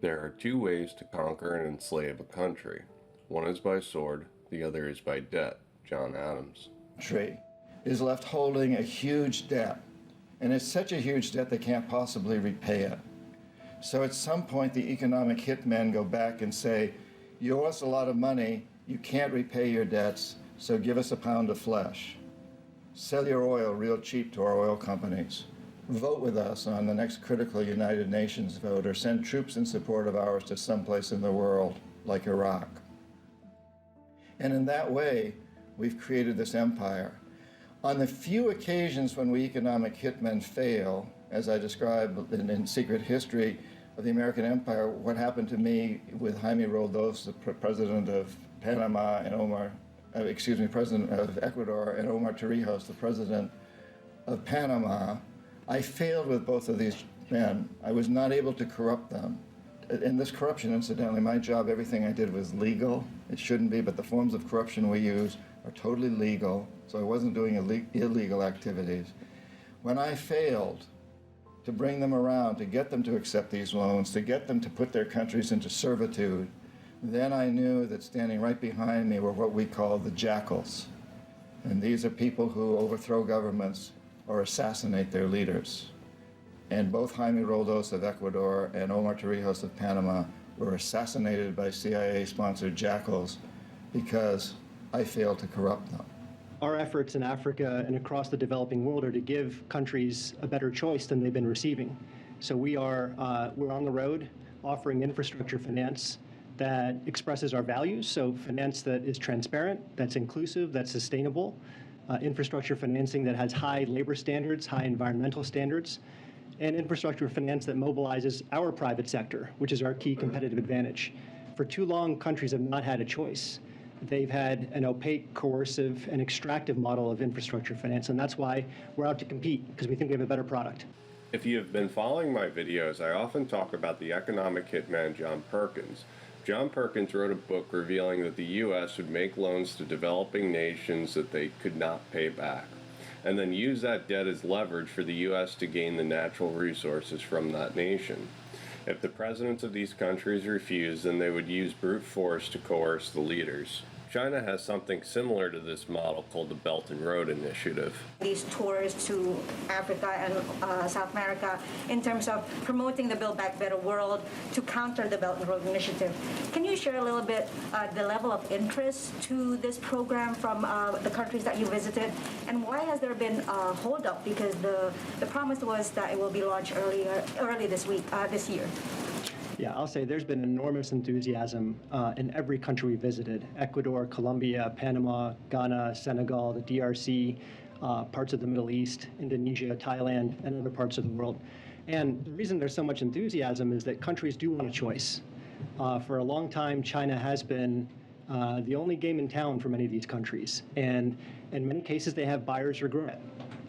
There are two ways to conquer and enslave a country. One is by sword, the other is by debt. John Adams. Country is left holding a huge debt, and it's such a huge debt they can't possibly repay it. So at some point the economic hitmen go back and say, you owe us a lot of money, you can't repay your debts, so give us a pound of flesh. Sell your oil real cheap to our oil companies. Vote with us on the next critical United Nations vote, or send troops in support of ours to someplace in the world, like Iraq. And in that way, we've created this empire. On the few occasions when we economic hitmen fail, as I described in Secret History of the American Empire, what happened to me with Jaime Roldos, the president of Panama, and president of Ecuador, and Omar Torrijos, the president of Panama, I failed with both of these men. I was not able to corrupt them. In this corruption, incidentally, my job, everything I did was legal. It shouldn't be, but the forms of corruption we use are totally legal, so I wasn't doing illegal activities. When I failed to bring them around, to get them to accept these loans, to get them to put their countries into servitude, then I knew that standing right behind me were what we call the jackals. And these are people who overthrow governments or assassinate their leaders. And both Jaime Roldos of Ecuador and Omar Torrijos of Panama were assassinated by CIA-sponsored jackals because I failed to corrupt them. Our efforts in Africa and across the developing world are to give countries a better choice than they've been receiving. So we're on the road offering infrastructure finance that expresses our values, so finance that is transparent, that's inclusive, that's sustainable, infrastructure financing that has high labor standards, high environmental standards, and infrastructure finance that mobilizes our private sector, which is our key competitive advantage. For too long, countries have not had a choice. They've had an opaque, coercive, and extractive model of infrastructure finance, and that's why we're out to compete, because we think we have a better product. If you have been following my videos, I often talk about the economic hitman John Perkins. John Perkins wrote a book revealing that the U.S. would make loans to developing nations that they could not pay back, and then use that debt as leverage for the U.S. to gain the natural resources from that nation. If the presidents of these countries refused, then they would use brute force to coerce the leaders. China has something similar to this model called the Belt and Road Initiative. These tours to Africa and South America in terms of promoting the Build Back Better world to counter the Belt and Road Initiative. Can you share a little bit the level of interest to this program from the countries that you visited? And why has there been a holdup? Because the promise was that it will be launched early this year. Yeah, I'll say there's been enormous enthusiasm in every country we visited: Ecuador, Colombia, Panama, Ghana, Senegal, the DRC, parts of the Middle East, Indonesia, Thailand, and other parts of the world. And the reason there's so much enthusiasm is that countries do want a choice. For a long time, China has been the only game in town for many of these countries. And in many cases, they have buyer's regret.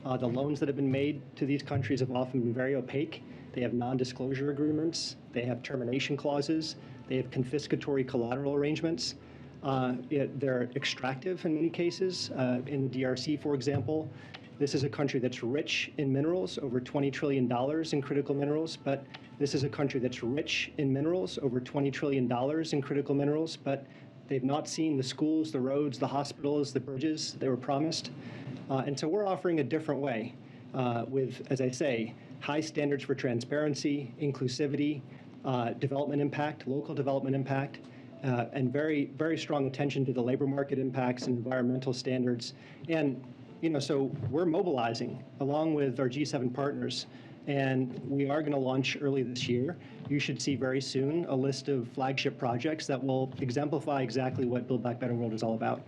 The loans that have been made to these countries have often been very opaque. They have non-disclosure agreements. They have termination clauses. They have confiscatory collateral arrangements. They're extractive in many cases. In the DRC, for example, this is a country that's rich in minerals, over $20 trillion in critical minerals, but this is a country that's rich in minerals, over $20 trillion in critical minerals, but they've not seen the schools, the roads, the hospitals, the bridges they were promised. And so we're offering a different way with, as I say, high standards for transparency, inclusivity, development impact, local development impact, and very, very strong attention to the labor market impacts and environmental standards. And, so we're mobilizing along with our G7 partners, and we are going to launch early this year. You should see very soon a list of flagship projects that will exemplify exactly what Build Back Better World is all about.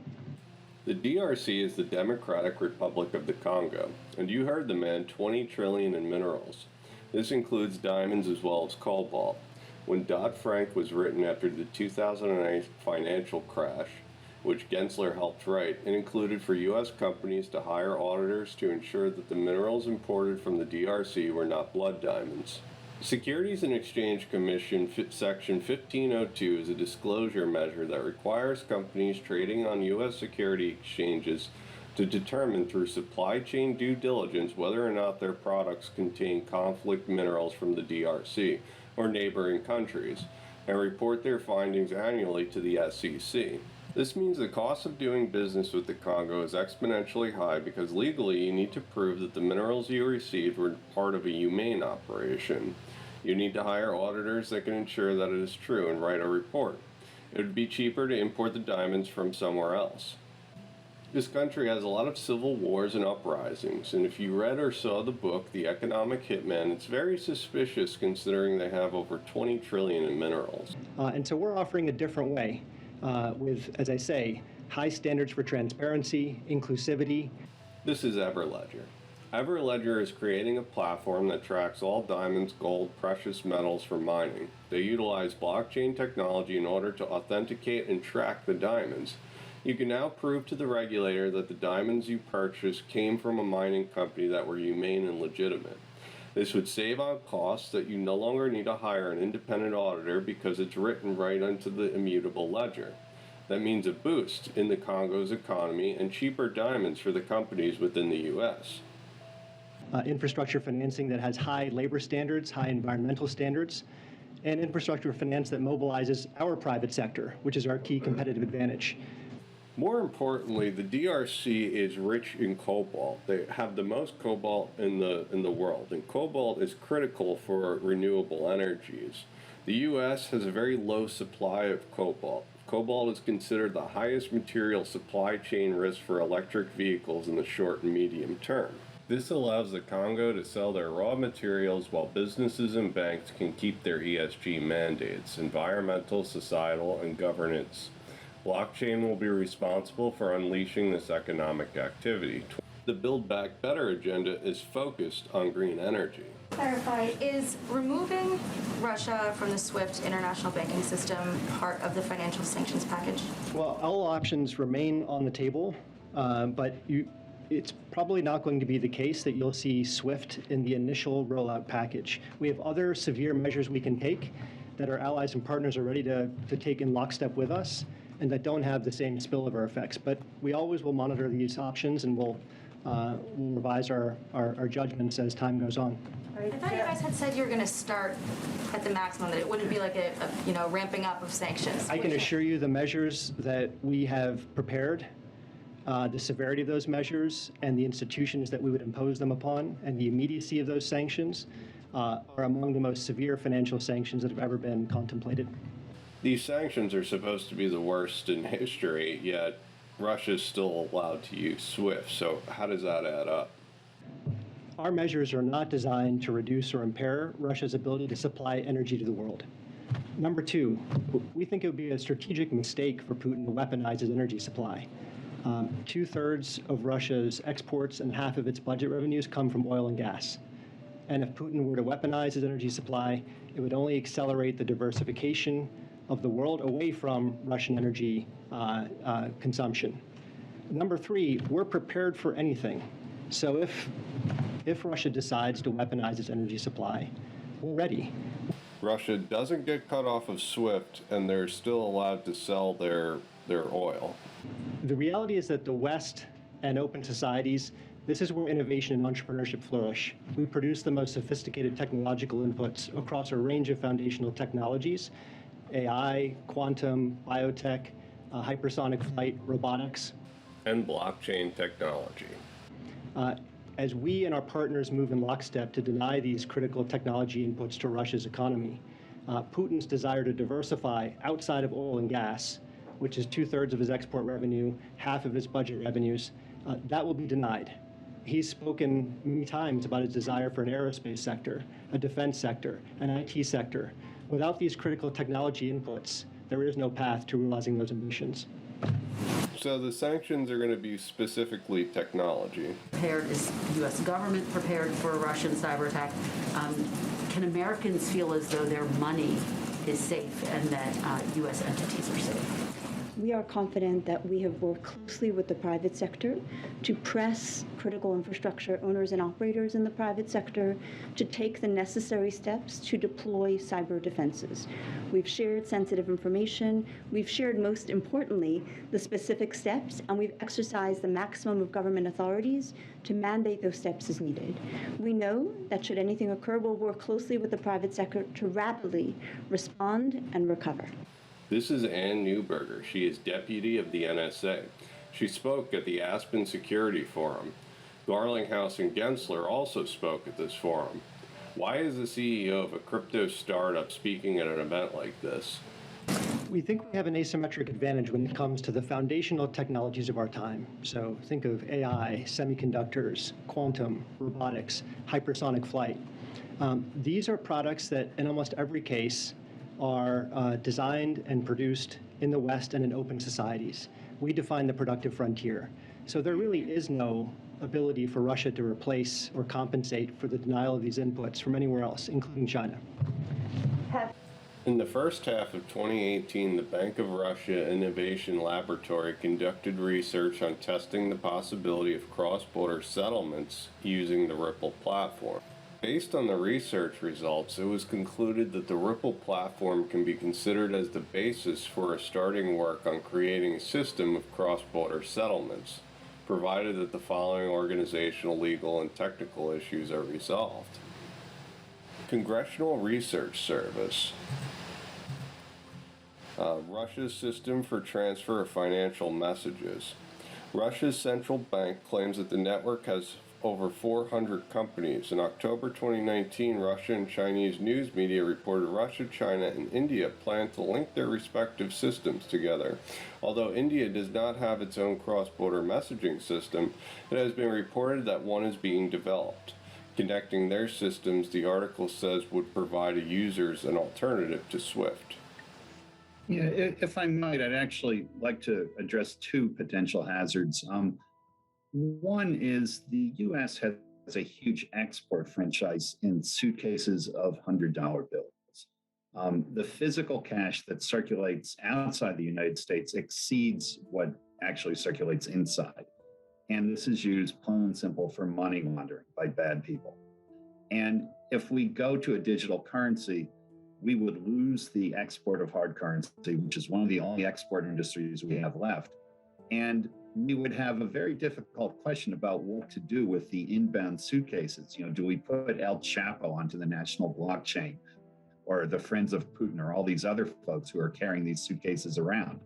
The DRC is the Democratic Republic of the Congo, and you heard the man, 20 trillion in minerals. This includes diamonds as well as cobalt. When Dodd-Frank was written after the 2008 financial crash, which Gensler helped write, it included for U.S. companies to hire auditors to ensure that the minerals imported from the DRC were not blood diamonds. Securities and Exchange Commission Section 1502 is a disclosure measure that requires companies trading on U.S. security exchanges to determine through supply chain due diligence whether or not their products contain conflict minerals from the DRC, or neighboring countries and report their findings annually to the SEC. This means the cost of doing business with the Congo is exponentially high because legally you need to prove that the minerals you received were part of a humane operation. You need to hire auditors that can ensure that it is true and write a report. It would be cheaper to import the diamonds from somewhere else. This country has a lot of civil wars and uprisings, and if you read or saw the book, The Economic Hitman, it's very suspicious considering they have over 20 trillion in minerals. And so we're offering a different way with, as I say, high standards for transparency, inclusivity. This is Everledger. Everledger is creating a platform that tracks all diamonds, gold, precious metals for mining. They utilize blockchain technology in order to authenticate and track the diamonds. You can now prove to the regulator that the diamonds you purchased came from a mining company that were humane and legitimate. This would save on costs that you no longer need to hire an independent auditor because it's written right into the immutable ledger. That means a boost in the Congo's economy and cheaper diamonds for the companies within the U.S. Infrastructure financing that has high labor standards, high environmental standards, and infrastructure finance that mobilizes our private sector, which is our key competitive advantage. More importantly, the DRC is rich in cobalt. They have the most cobalt in the world, and cobalt is critical for renewable energies. The U.S. has a very low supply of cobalt. Cobalt is considered the highest material supply chain risk for electric vehicles in the short and medium term. This allows the Congo to sell their raw materials while businesses and banks can keep their ESG mandates, environmental, societal, and governance. Blockchain will be responsible for unleashing this economic activity. The Build Back Better agenda is focused on green energy. Clarify, is removing Russia from the SWIFT international banking system part of the financial sanctions package? Well, all options remain on the table, but it's probably not going to be the case that you'll see SWIFT in the initial rollout package. We have other severe measures we can take that our allies and partners are ready to take in lockstep with us, and that don't have the same spillover effects. But we always will monitor these options, and we'll revise our judgments as time goes on. I thought you guys had said you were going to start at the maximum, that it wouldn't be like a ramping up of sanctions. I can assure you the measures that we have prepared, the severity of those measures, and the institutions that we would impose them upon, and the immediacy of those sanctions are among the most severe financial sanctions that have ever been contemplated. These sanctions are supposed to be the worst in history, yet Russia is still allowed to use SWIFT. So how does that add up? Our measures are not designed to reduce or impair Russia's ability to supply energy to the world. Number two, we think it would be a strategic mistake for Putin to weaponize his energy supply. 2/3 of Russia's exports and half of its budget revenues come from oil and gas. And if Putin were to weaponize his energy supply, it would only accelerate the diversification of the world away from Russian energy consumption. Number three, we're prepared for anything. So if Russia decides to weaponize its energy supply, we're ready. Russia doesn't get cut off of SWIFT, and they're still allowed to sell their oil. The reality is that the West and open societies, this is where innovation and entrepreneurship flourish. We produce the most sophisticated technological inputs across a range of foundational technologies: AI, quantum, biotech, hypersonic flight, robotics. And blockchain technology. As we and our partners move in lockstep to deny these critical technology inputs to Russia's economy, Putin's desire to diversify outside of oil and gas, which is 2/3 of his export revenue, half of his budget revenues, that will be denied. He's spoken many times about his desire for an aerospace sector, a defense sector, an IT sector. Without these critical technology inputs, there is no path to realizing those ambitions. So the sanctions are going to be specifically technology. Is the U.S. government prepared for a Russian cyber attack? Can Americans feel as though their money is safe and that U.S. entities are safe? we are confident that we have worked closely with the private sector to press critical infrastructure owners and operators in the private sector to take the necessary steps to deploy cyber defenses. We've shared sensitive information, we've shared, most importantly, the specific steps, and we've exercised the maximum of government authorities to mandate those steps as needed. We know that should anything occur, we'll work closely with the private sector to rapidly respond and recover. This is Ann Neuberger. She is deputy of the NSA. She spoke at the Aspen Security Forum. Garlinghouse and Gensler also spoke at this forum. Why is the CEO of a crypto startup speaking at an event like this? We think we have an asymmetric advantage when it comes to the foundational technologies of our time. So think of AI, semiconductors, quantum, robotics, hypersonic flight. These are products that, in almost every case, are designed and produced in the West and in open societies. We define the productive frontier. So there really is no ability for Russia to replace or compensate for the denial of these inputs from anywhere else, including China. In the first half of 2018, the Bank of Russia Innovation Laboratory conducted research on testing the possibility of cross-border settlements using the Ripple platform. Based on the research results, it was concluded that the Ripple platform can be considered as the basis for a starting work on creating a system of cross-border settlements, provided that the following organizational, legal, and technical issues are resolved. Congressional Research Service. Russia's system for transfer of financial messages. Russia's central bank claims that the network has over 400 companies. In October 2019, Russia and Chinese news media reported Russia, China, and India plan to link their respective systems together. Although India does not have its own cross-border messaging system, it has been reported that one is being developed. Connecting their systems, the article says, would provide users an alternative to SWIFT. Yeah, if I might, I'd actually like to address two potential hazards. One is the U.S. has a huge export franchise in suitcases of $100 bills. The physical cash that circulates outside the United States exceeds what actually circulates inside. And this is used plain and simple for money laundering by bad people. And if we go to a digital currency, we would lose the export of hard currency, which is one of the only export industries we have left. And we would have a very difficult question about what to do with the inbound suitcases. You know, do we put El Chapo onto the national blockchain, or the Friends of Putin, or all these other folks who are carrying these suitcases around?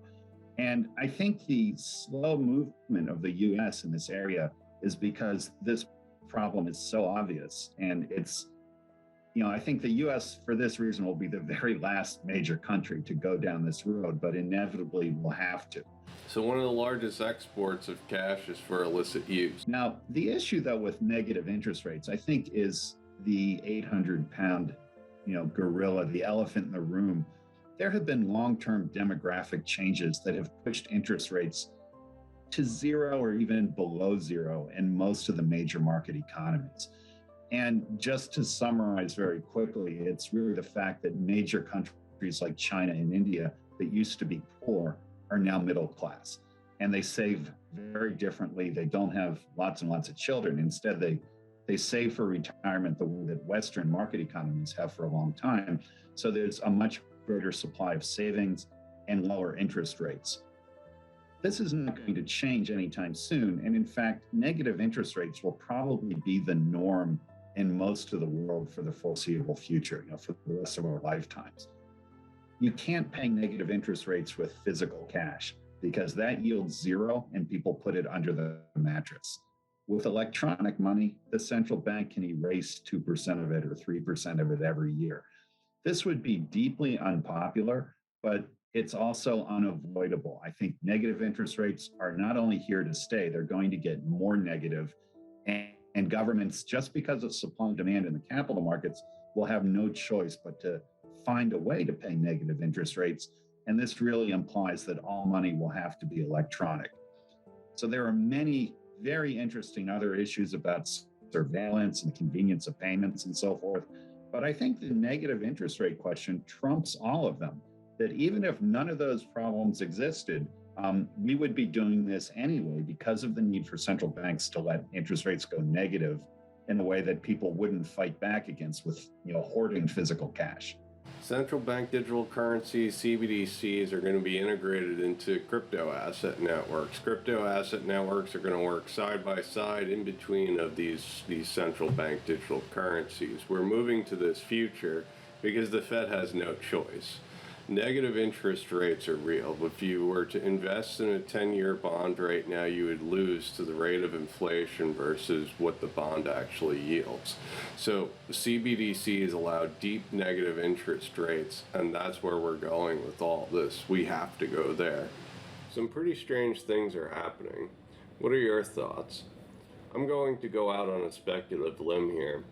And I think the slow movement of the US in this area is because this problem is so obvious. And it's, you know, I think the US, for this reason, will be the very last major country to go down this road, but inevitably will have to. So one of the largest exports of cash is for illicit use. Now, the issue, though, with negative interest rates, I think, is the 800-pound, gorilla, the elephant in the room. There have been long-term demographic changes that have pushed interest rates to zero or even below zero in most of the major market economies. And just to summarize very quickly, it's really the fact that major countries like China and India that used to be poor are now middle class, and they save very differently. They don't have lots and lots of children. Instead, they save for retirement the way that Western market economies have for a long time. So there's a much greater supply of savings and lower interest rates. This is not going to change anytime soon. And in fact, negative interest rates will probably be the norm in most of the world for the foreseeable future, for the rest of our lifetimes. You can't pay negative interest rates with physical cash because that yields zero and people put it under the mattress. With electronic money, the central bank can erase 2% of it or 3% of it every year. This would be deeply unpopular, but it's also unavoidable. I think negative interest rates are not only here to stay, they're going to get more negative. And governments, just because of supply and demand in the capital markets, will have no choice but to find a way to pay negative interest rates. And this really implies that all money will have to be electronic. So there are many very interesting other issues about surveillance and convenience of payments and so forth. But I think the negative interest rate question trumps all of them, that even if none of those problems existed, we would be doing this anyway because of the need for central banks to let interest rates go negative in a way that people wouldn't fight back against with, hoarding physical cash. Central bank digital currencies, CBDCs, are going to be integrated into crypto asset networks. Crypto asset networks are going to work side by side in between of these central bank digital currencies. We're moving to this future because the Fed has no choice. Negative interest rates are real. If you were to invest in a 10-year bond right now, you would lose to the rate of inflation versus what the bond actually yields. So CBDCs allow deep negative interest rates, and that's where we're going with all this. We have to go there. Some pretty strange things are happening. What are your thoughts? I'm going to go out on a speculative limb here,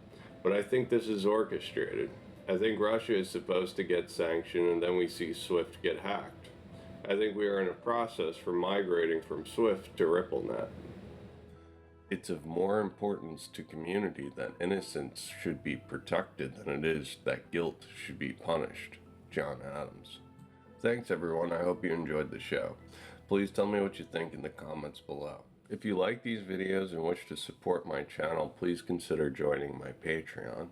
but I think this is orchestrated. I think Russia is supposed to get sanctioned, and then we see SWIFT get hacked. I think we are in a process for migrating from SWIFT to RippleNet. It's of more importance to community that innocence should be protected than it is that guilt should be punished. John Adams. Thanks everyone, I hope you enjoyed the show. Please tell me what you think in the comments below. If you like these videos and wish to support my channel, please consider joining my Patreon.